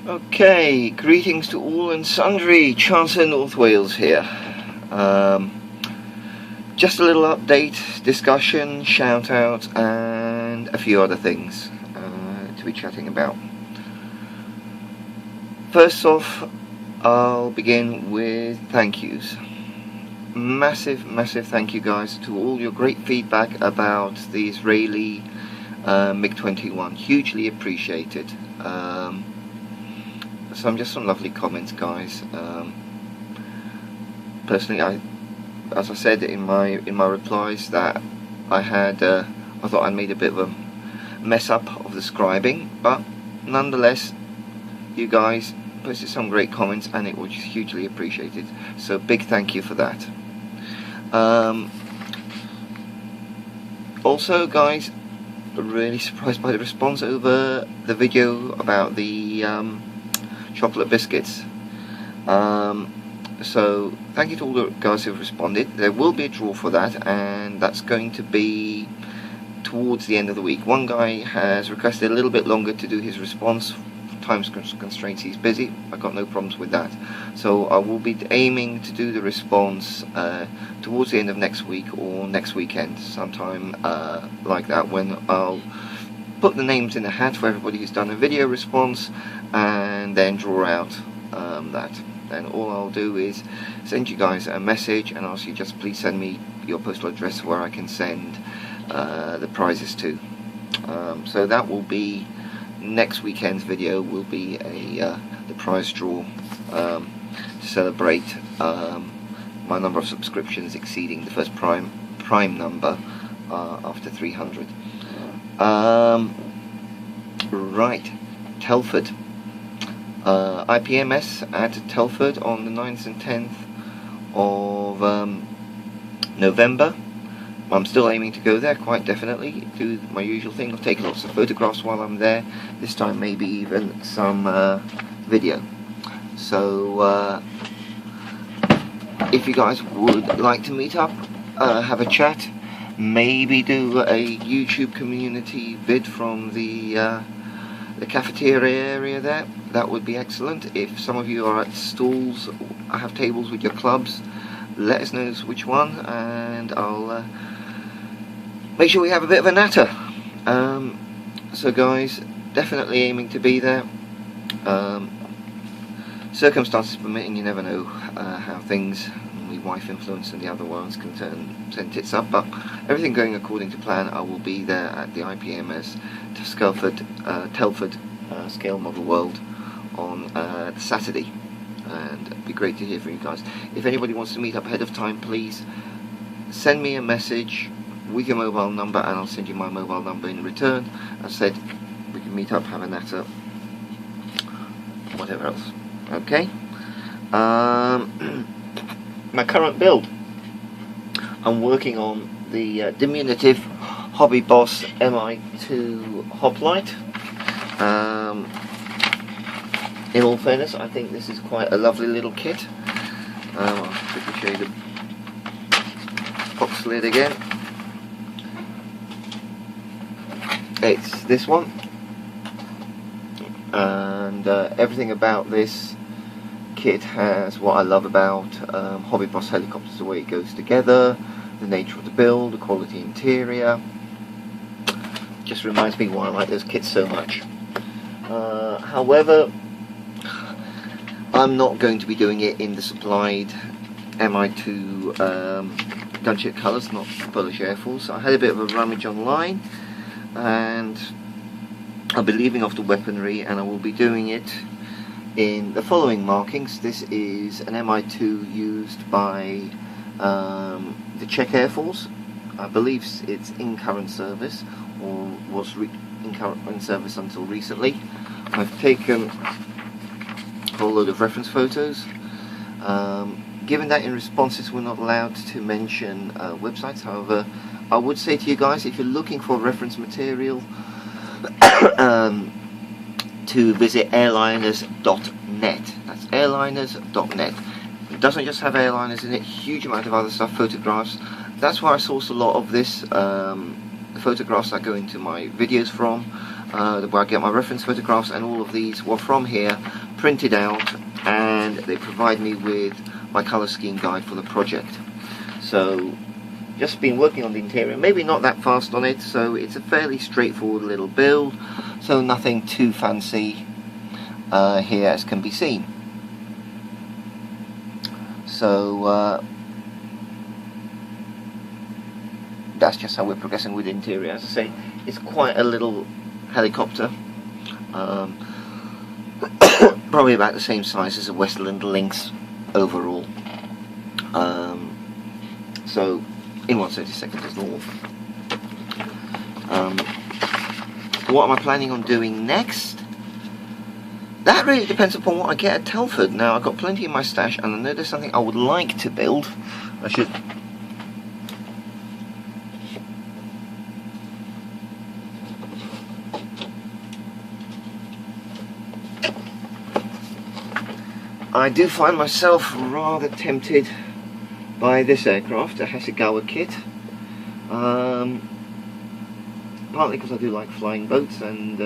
Okay, greetings to all and sundry, Chancellor North Wales here. Just a little update, discussion, shout out and a few other things to be chatting about. First off, I'll begin with thank yous. Massive thank you guys to all your great feedback about the Israeli MiG-21, hugely appreciated. Some lovely comments, guys. Personally, as I said in my replies, that I thought I made a bit of a mess up of the scribing, but nonetheless, you guys posted some great comments, and it was hugely appreciated. So big thank you for that. Also, guys, really surprised by the response over the video about the chocolate biscuits. So thank you to all the guys who have responded. There will be a draw for that, and that's going to be towards the end of the week. One guy has requested a little bit longer to do his response. Time constraints, he's busy. I've got no problems with that. So I will be aiming to do the response towards the end of next week or next weekend, sometime like that, when I'll put the names in the hat for everybody who's done a video response, and then draw out that. Then all I'll do is send you guys a message and ask you just please send me your postal address where I can send the prizes to. So that will be next weekend's video. Will be the prize draw to celebrate my number of subscriptions exceeding the first prime number after 300. Right, Telford. IPMS at Telford on the 9th and 10th of November. I'm still aiming to go there, quite definitely. Do my usual thing of taking lots of photographs while I'm there. This time maybe even some video. So if you guys would like to meet up, have a chat, maybe do a YouTube community vid from the cafeteria area there, that would be excellent. If some of you are at stalls, have tables with your clubs, let us know which one, and I'll make sure we have a bit of a natter. So guys, definitely aiming to be there. Circumstances permitting, you never know how things, my wife influence and the other ones, can send tits up, but everything going according to plan. I will be there at the IPMS Telford Scale Model World on Saturday, and it'd be great to hear from you guys. If anybody wants to meet up ahead of time, please send me a message with your mobile number, and I'll send you my mobile number in return. As I said, we can meet up, have a natter, whatever else. Okay. My current build, I'm working on the diminutive Hobby Boss MI2 hoplite. In all fairness, I think this is quite a lovely little kit. I'll quickly show you the box lid again. It's this one, and everything about this kit has what I love about Hobby Boss helicopters: the way it goes together, the nature of the build, the quality interior. Just reminds me why I like those kits so much. However, I'm not going to be doing it in the supplied MI2 gunship colours, not Polish Air Force. I had a bit of a rummage online, and I'll be leaving off the weaponry, and I will be doing it in the following markings. This is an MI2 used by the Czech Air Force. I believe it's in current service, or was in current service until recently. I've taken a whole load of reference photos. Given that in responses we're not allowed to mention websites, however, I would say to you guys, if you're looking for reference material, to visit airliners.net. That's airliners.net. It doesn't just have airliners in it, huge amount of other stuff, photographs. That's where I source a lot of this, the photographs that go into my videos from. where I get my reference photographs, and all of these were from here, printed out, and they provide me with my colour scheme guide for the project. So just been working on the interior, maybe not that fast on it, so it's a fairly straightforward little build, so nothing too fancy here as can be seen. So that's just how we're progressing with the interior. As I say, it's quite a little helicopter, probably about the same size as a Westland Lynx overall, so in 1/32 as normal. What am I planning on doing next? That really depends upon what I get at Telford. Now, I've got plenty in my stash, and I know there's something I would like to build. I do find myself rather tempted by this aircraft, a Hasegawa kit, partly because I do like flying boats and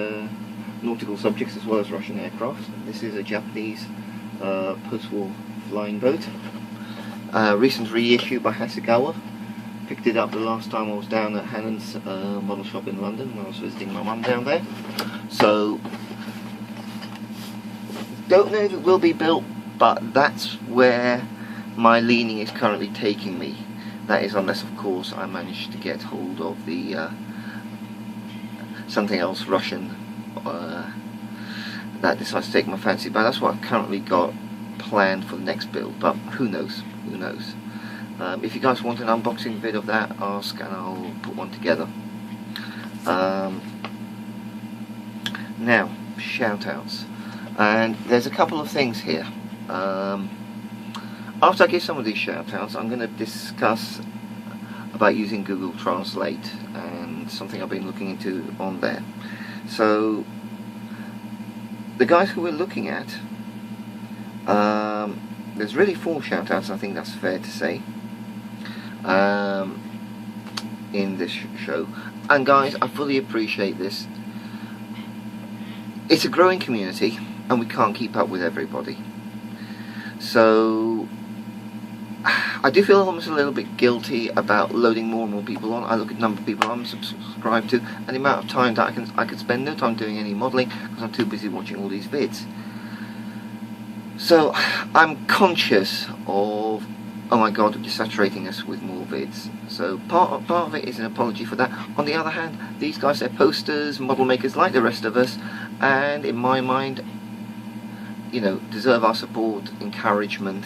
nautical subjects as well as Russian aircraft. This is a Japanese post-war flying boat, recent reissue by Hasegawa. Picked it up the last time I was down at Hannon's model shop in London when I was visiting my mum down there. So don't know if it will be built, but that's where my leaning is currently taking me. That is, unless of course I manage to get hold of the something else Russian that decides to take my fancy. But that's what I've currently got planned for the next build, but who knows, who knows. If you guys want an unboxing vid of that, ask and I'll put one together. Now, shout outs, and there's a couple of things here. After I give some of these shout outs, I'm going to discuss about using Google Translate and something I've been looking into on there. So the guys who we're looking at, there's really 4 shout outs, I think that's fair to say, in this show. And guys, I fully appreciate this. It's a growing community and we can't keep up with everybody. So I do feel almost a little bit guilty about loading more and more people on. I look at the number of people I'm subscribed to and the amount of time that I can spend no time doing any modelling because I'm too busy watching all these vids. So I'm conscious of, oh my god, you're saturating us with more vids. So part of it is an apology for that. On the other hand, these guys are posters, model makers like the rest of us, and in my mind, you know, deserve our support, encouragement,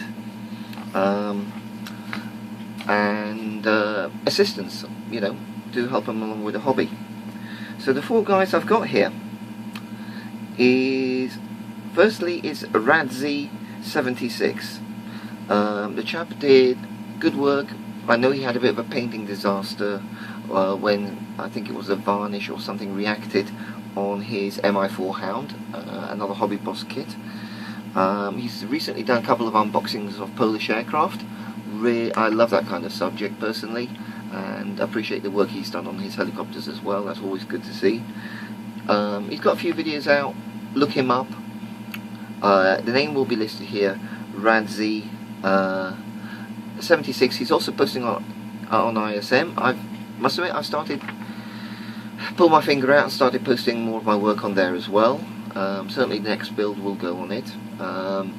and assistance, you know, to help them along with the hobby. So the 4 guys I've got here is, firstly is Radzi76. The chap did good work. I know he had a bit of a painting disaster when I think it was a varnish or something reacted on his MI4 Hound, another Hobby Boss kit. He's recently done a couple of unboxings of Polish aircraft. I love that kind of subject personally, and appreciate the work he's done on his helicopters as well. That's always good to see. He's got a few videos out. Look him up. The name will be listed here, Radzi76. He's also posting on ISM. I must admit, I've pulled my finger out and started posting more of my work on there as well. Certainly the next build will go on it, and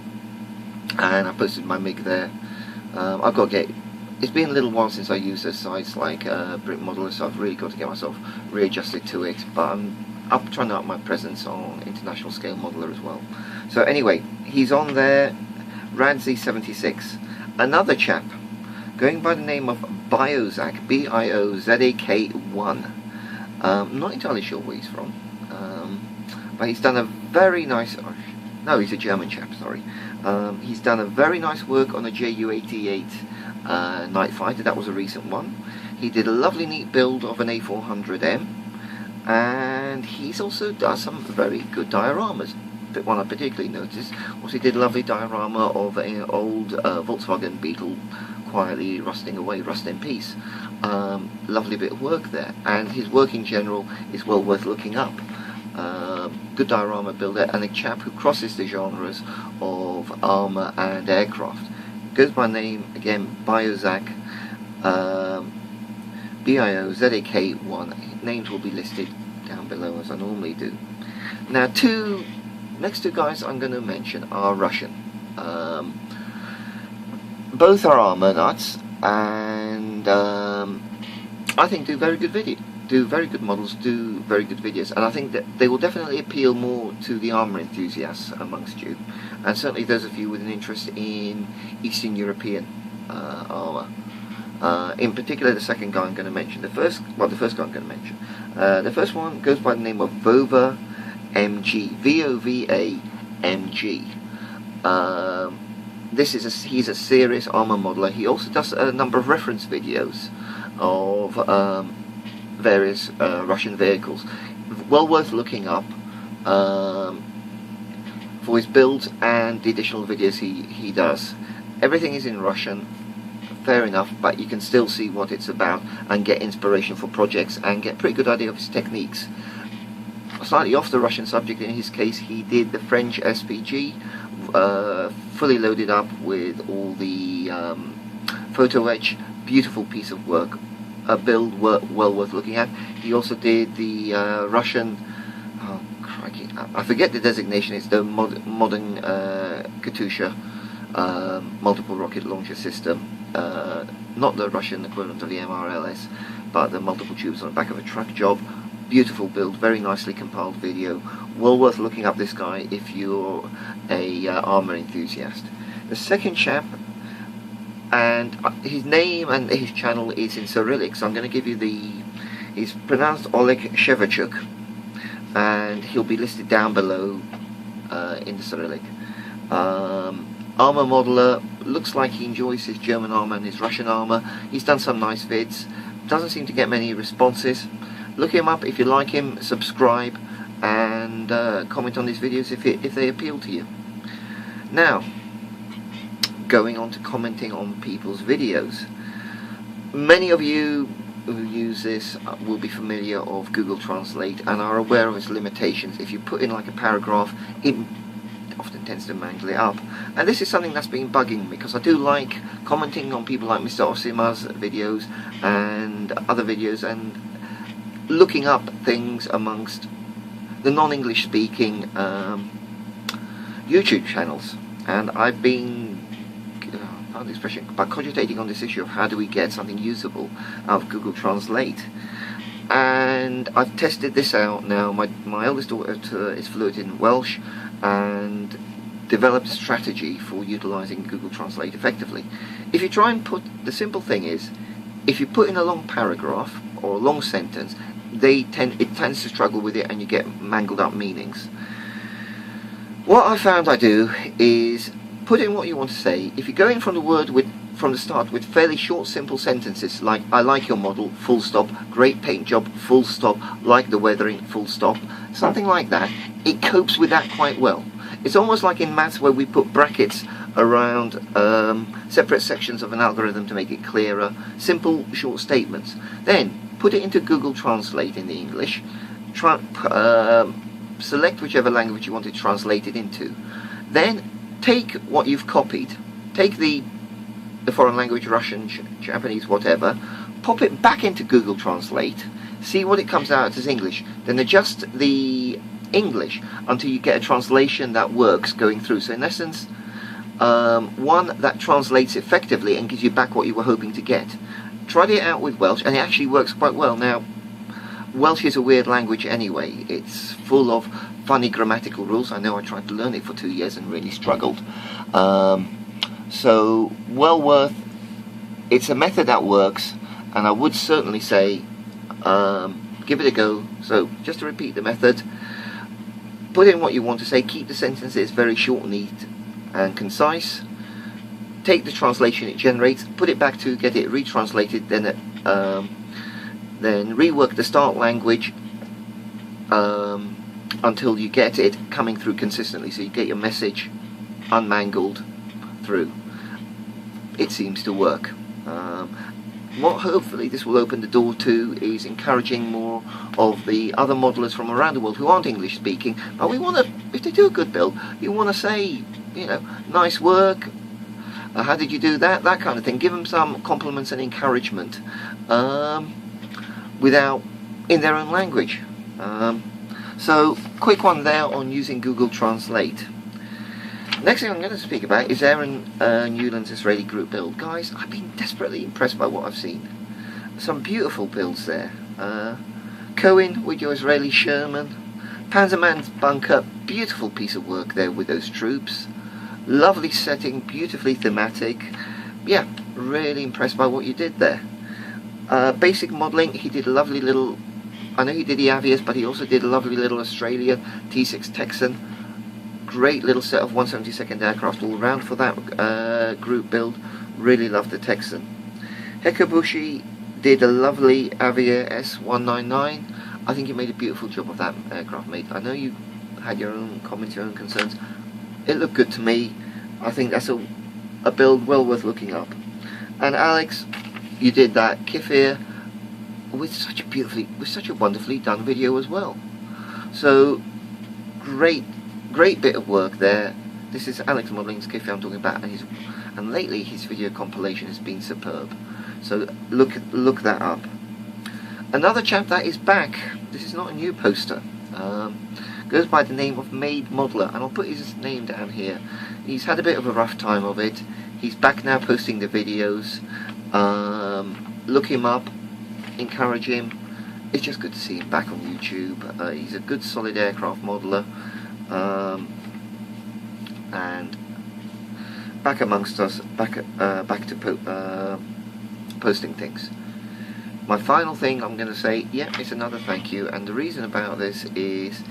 I posted my MiG there. I've got to get, it's been a little while since I used those sites like Brit Modeler, so I've really got to get myself readjusted to it, but I'm trying to up my presence on international scale modeler as well. So anyway, he's on there, Radzi76. Another chap going by the name of Biozak, Biozak1. Not entirely sure where he's from, but he's done a very nice, no, he's a German chap, sorry. He's done a very nice work on a Ju-88 night fighter. That was a recent one. He did a lovely neat build of an A400M, and he's also done some very good dioramas. The one I particularly noticed was he did a lovely diorama of an old Volkswagen Beetle quietly rusting away, rust in peace. Lovely bit of work there, and his work in general is well worth looking up. good diorama builder, and a chap who crosses the genres of armour and aircraft. Goes by name, again, Biozak, BIOZAK1. Names will be listed down below as I normally do. Now, next two guys I'm going to mention are Russian. Both are armour nuts, and I think do very good models, do very good videos, and I think that they will definitely appeal more to the armour enthusiasts amongst you, and certainly those of you with an interest in Eastern European armour. In particular, the second guy I'm going to mention. The first guy I'm going to mention. The first one goes by the name of VovaMG. VovaMG. He's a serious armour modeler. He also does a number of reference videos of various Russian vehicles. Well worth looking up for his builds and the additional videos he does. Everything is in Russian, fair enough, but you can still see what it's about and get inspiration for projects and get a pretty good idea of his techniques. Slightly off the Russian subject in his case, he did the French SPG, fully loaded up with all the photo etch. Beautiful piece of work, a build well worth looking at. He also did the Russian, oh crikey, I forget the designation, it's the modern Katyusha multiple rocket launcher system. Not the Russian equivalent of the MRLS, but the multiple tubes on the back of a truck job. Beautiful build, very nicely compiled video. Well worth looking up this guy if you're a armour enthusiast. The second chap, and his name and his channel is in Cyrillic, so I'm going to give you he's pronounced Oleg Shevchuk, and he'll be listed down below in the Cyrillic. Armour modeler, looks like he enjoys his German armour and his Russian armour. He's done some nice vids, doesn't seem to get many responses. Look him up if you like him, subscribe, and comment on his videos if they appeal to you. Now, going on to commenting on people's videos. Many of you who use this will be familiar of Google Translate and are aware of its limitations. If you put in like a paragraph, it often tends to mangle it up, and this is something that's been bugging me, because I do like commenting on people like Mr. Osima's videos and other videos, and looking up things amongst the non-English speaking YouTube channels. And I've been, pardon the expression, but cogitating on this issue of how do we get something usable out of Google Translate. And I've tested this out now. My eldest daughter is fluent in Welsh and developed a strategy for utilising Google Translate effectively. If you try and the simple thing is, if you put in a long paragraph or a long sentence, it tends to struggle with it and you get mangled up meanings. What I found I do is put in what you want to say. If you go in from the start with fairly short, simple sentences like "I like your model," full stop, "great paint job," full stop, "like the weathering," full stop, something like that, it copes with that quite well. It's almost like in maths where we put brackets around separate sections of an algorithm to make it clearer. Simple, short statements. Then put it into Google Translate in the English. Select whichever language you want to translate it into. Then take what you've copied. Take the foreign language, Russian, Japanese, whatever. Pop it back into Google Translate. See what it comes out as English. Then adjust the English until you get a translation that works going through. So in essence, one that translates effectively and gives you back what you were hoping to get. Tried it out with Welsh and it actually works quite well. Now, Welsh is a weird language anyway. It's full of funny grammatical rules. I know I tried to learn it for 2 years and really struggled. So, well worth. It's a method that works, and I would certainly say give it a go. So, just to repeat the method, put in what you want to say, keep the sentences very short, neat and concise. Take the translation it generates, put it back to get it retranslated, then rework the start language until you get it coming through consistently, so you get your message unmangled through. It seems to work. what hopefully this will open the door to is encouraging more of the other modelers from around the world who aren't English speaking, but we want to, if they do a good build, you want to say, you know, nice work, how did you do that, that kind of thing. Give them some compliments and encouragement without, in their own language. So quick one there on using Google Translate. Next thing I'm going to speak about is Aaron Newland's Israeli group build. Guys, I've been desperately impressed by what I've seen. Some beautiful builds there. Cohen with your Israeli Sherman. Panzerman's bunker, beautiful piece of work there with those troops. Lovely setting, beautifully thematic. Yeah, really impressed by what you did there. Basic modelling, he did a lovely little, I know he did the Avias, but he also did a lovely little Australia T6 Texan. Great little set of 172nd aircraft all round for that group build. Really loved the Texan. Hekabushi did a lovely Avia S199. I think you made a beautiful job of that aircraft, mate. I know you had your own comments, your own concerns. It looked good to me. I think that's a build well worth looking up. And Alex, you did that Kifir with such a wonderfully done video as well. So great bit of work there. This is Alex Modeling's Kifir I'm talking about, and lately his video compilation has been superb. So look that up. Another chap that is back. This is not a new poster. Goes by the name of Made Modeler, and I'll put his name down here. He's had a bit of a rough time of it. He's back now posting the videos. Look him up, encourage him. It's just good to see him back on YouTube. He's a good solid aircraft modeler, and back amongst us, back to posting things. My final thing I'm going to say, yeah, it's another thank you, and the reason about this is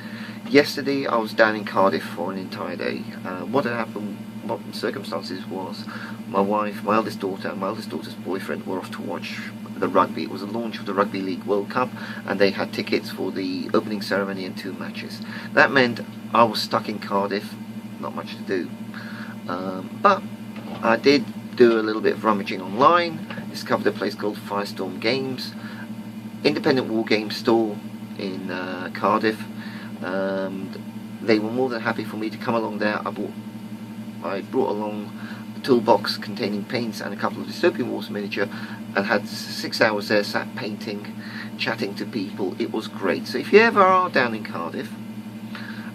yesterday I was down in Cardiff for an entire day. What had happened, what the circumstances was, my wife, my eldest daughter and my eldest daughter's boyfriend were off to watch the rugby. It was a launch of the Rugby League World Cup, and they had tickets for the opening ceremony and 2 matches. That meant I was stuck in Cardiff, not much to do. But I did do a little bit of rummaging online, discovered a place called Firestorm Games, independent war game store in Cardiff. They were more than happy for me to come along there. I brought along the toolbox containing paints and a couple of Dystopian Wars miniature, and had 6 hours there sat painting, chatting to people. It was great. So if you ever are down in Cardiff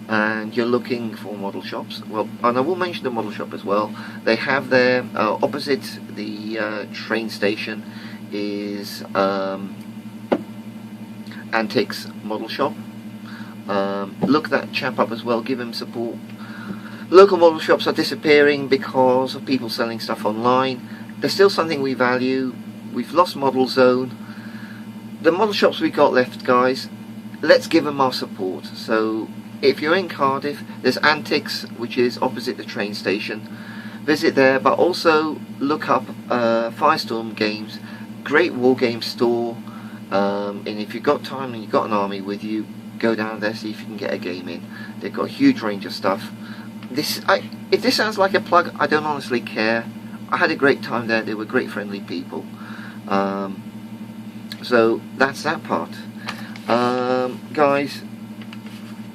and you're looking for model shops, well, and I will mention the model shop as well, they have there opposite the train station is Antics model shop. Look that chap up as well, give him support. Local model shops are disappearing because of people selling stuff online. There's still something we value. We've lost Model Zone. The model shops we got left, guys, let's give them our support. So if you're in Cardiff, there's Antics, which is opposite the train station. Visit there, but also look up Firestorm Games, great war game store. And if you've got time and you've got an army with you, go down there, see if you can get a game in. They've got a huge range of stuff. If this sounds like a plug, I don't honestly care. I had a great time there. They were great, friendly people. So that's that part. Guys,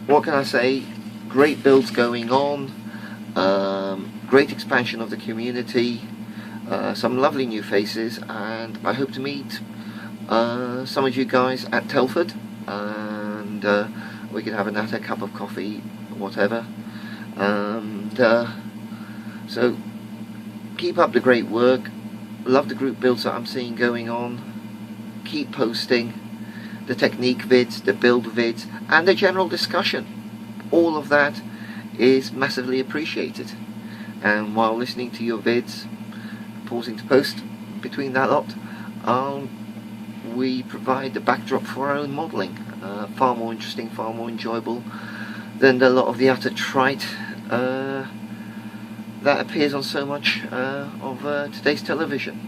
what can I say? Great builds going on. Great expansion of the community. Some lovely new faces, and I hope to meet some of you guys at Telford, and we can have a cup of coffee, whatever. And so keep up the great work. Love the group builds that I'm seeing going on. Keep posting the technique vids, the build vids, and the general discussion. All of that is massively appreciated. And while listening to your vids, pausing to post between that lot, we provide the backdrop for our own modelling. Far more interesting, far more enjoyable than a lot of the utter trite that appears on so much of today's television.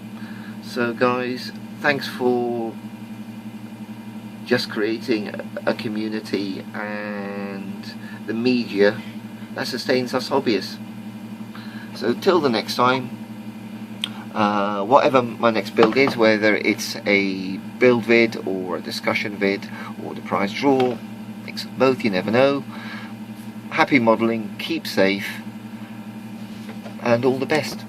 So guys, thanks for just creating a community and the media that sustains us hobbyists. So till the next time, Whatever my next build is, whether it's a build vid or a discussion vid or the prize draw, mix of both, you never know. Happy modelling, keep safe, and all the best.